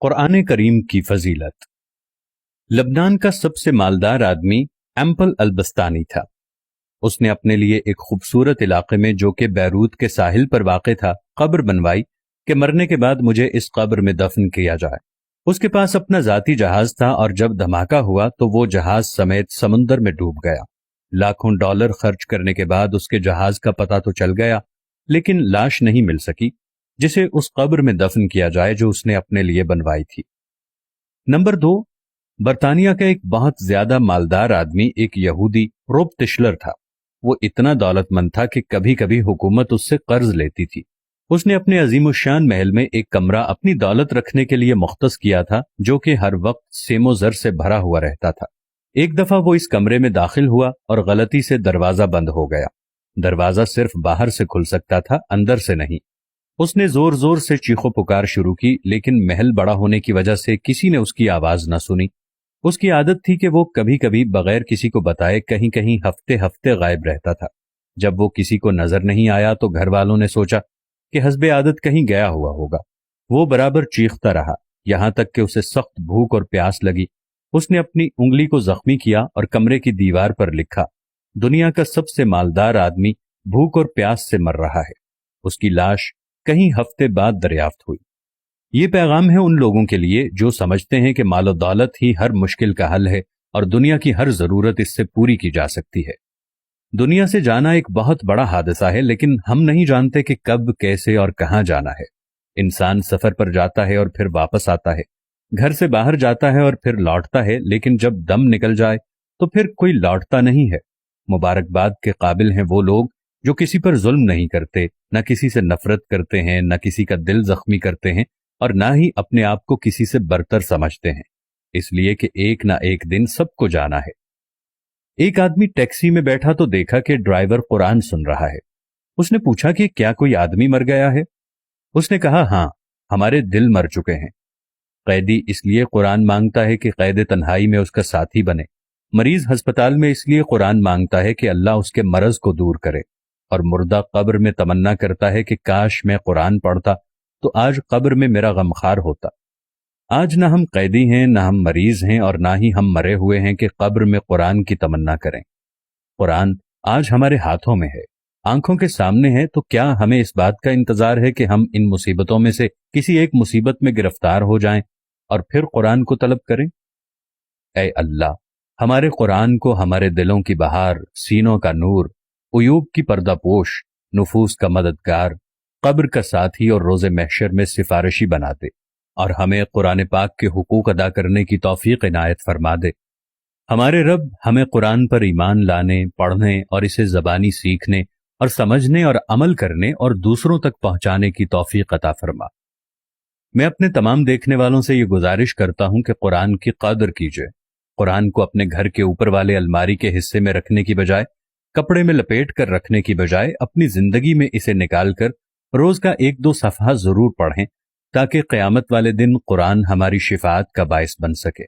قرآن کریم کی فضیلت۔ لبنان کا سب سے مالدار آدمی ایمپل البستانی تھا۔ اس نے اپنے لیے ایک خوبصورت علاقے میں جو کہ بیروت کے ساحل پر واقع تھا قبر بنوائی کہ مرنے کے بعد مجھے اس قبر میں دفن کیا جائے۔ اس کے پاس اپنا ذاتی جہاز تھا اور جب دھماکہ ہوا تو وہ جہاز سمیت سمندر میں ڈوب گیا۔ لاکھوں ڈالر خرچ کرنے کے بعد اس کے جہاز کا پتہ تو چل گیا، لیکن لاش نہیں مل سکی جسے اس قبر میں دفن کیا جائے جو اس نے اپنے لیے بنوائی تھی۔ نمبر 2، برطانیہ کا ایک بہت زیادہ مالدار آدمی ایک یہودی روب تشلر تھا۔ وہ اتنا دولت مند تھا کہ کبھی کبھی حکومت اس سے قرض لیتی تھی۔ اس نے اپنے عظیم الشان محل میں ایک کمرہ اپنی دولت رکھنے کے لیے مختص کیا تھا جو کہ ہر وقت سیم و زر سے بھرا ہوا رہتا تھا۔ ایک دفعہ وہ اس کمرے میں داخل ہوا اور غلطی سے دروازہ بند ہو گیا۔ دروازہ صرف باہر سے کھل سکتا تھا، اندر سے نہیں۔ اس نے زور زور سے چیخ و پکار شروع کی، لیکن محل بڑا ہونے کی وجہ سے کسی نے اس کی آواز نہ سنی۔ اس کی عادت تھی کہ وہ کبھی کبھی بغیر کسی کو بتائے کہیں کہیں ہفتے ہفتے غائب رہتا تھا۔ جب وہ کسی کو نظر نہیں آیا تو گھر والوں نے سوچا کہ حسب عادت کہیں گیا ہوا ہوگا۔ وہ برابر چیختا رہا یہاں تک کہ اسے سخت بھوک اور پیاس لگی۔ اس نے اپنی انگلی کو زخمی کیا اور کمرے کی دیوار پر لکھا، دنیا کا سب سے مالدار آدمی بھوک اور پیاس سے مر رہا ہے۔ اس کی لاش کہیں ہفتے بعد دریافت ہوئی۔ یہ پیغام ہے ان لوگوں کے لیے جو سمجھتے ہیں کہ مال و دولت ہی ہر مشکل کا حل ہے اور دنیا کی ہر ضرورت اس سے پوری کی جا سکتی ہے۔ دنیا سے جانا ایک بہت بڑا حادثہ ہے، لیکن ہم نہیں جانتے کہ کب، کیسے اور کہاں جانا ہے۔ انسان سفر پر جاتا ہے اور پھر واپس آتا ہے، گھر سے باہر جاتا ہے اور پھر لوٹتا ہے، لیکن جب دم نکل جائے تو پھر کوئی لوٹتا نہیں ہے۔ مبارکباد کے قابل ہیں وہ لوگ جو کسی پر ظلم نہیں کرتے، نہ کسی سے نفرت کرتے ہیں، نہ کسی کا دل زخمی کرتے ہیں، اور نہ ہی اپنے آپ کو کسی سے برتر سمجھتے ہیں، اس لیے کہ ایک نہ ایک دن سب کو جانا ہے۔ ایک آدمی ٹیکسی میں بیٹھا تو دیکھا کہ ڈرائیور قرآن سن رہا ہے۔ اس نے پوچھا کہ کیا کوئی آدمی مر گیا ہے؟ اس نے کہا، ہاں، ہمارے دل مر چکے ہیں۔ قیدی اس لیے قرآن مانگتا ہے کہ قید تنہائی میں اس کا ساتھی بنے۔ مریض ہسپتال میں اس لیے قرآن مانگتا ہے کہ اللہ اس کے مرض کو دور کرے، اور مردہ قبر میں تمنا کرتا ہے کہ کاش میں قرآن پڑھتا تو آج قبر میں میرا غمخوار ہوتا۔ آج نہ ہم قیدی ہیں، نہ ہم مریض ہیں، اور نہ ہی ہم مرے ہوئے ہیں کہ قبر میں قرآن کی تمنا کریں۔ قرآن آج ہمارے ہاتھوں میں ہے، آنکھوں کے سامنے ہے، تو کیا ہمیں اس بات کا انتظار ہے کہ ہم ان مصیبتوں میں سے کسی ایک مصیبت میں گرفتار ہو جائیں اور پھر قرآن کو طلب کریں؟ اے اللہ، ہمارے قرآن کو ہمارے دلوں کی بہار، سینوں کا نور، عیوب کی پردہ پوش، نفوس کا مددگار، قبر کا ساتھی اور روز محشر میں سفارشی بنا دے، اور ہمیں قرآن پاک کے حقوق ادا کرنے کی توفیق عنایت فرما دے۔ ہمارے رب ہمیں قرآن پر ایمان لانے، پڑھنے اور اسے زبانی سیکھنے اور سمجھنے اور عمل کرنے اور دوسروں تک پہنچانے کی توفیق عطا فرما۔ میں اپنے تمام دیکھنے والوں سے یہ گزارش کرتا ہوں کہ قرآن کی قدر کیجیے۔ قرآن کو اپنے گھر کے اوپر والے الماری کے حصے میں رکھنے کی بجائے، کپڑے میں لپیٹ کر رکھنے کی بجائے، اپنی زندگی میں اسے نکال کر روز کا 1-2 صفحہ ضرور پڑھیں تاکہ قیامت والے دن قرآن ہماری شفاعت کا باعث بن سکے۔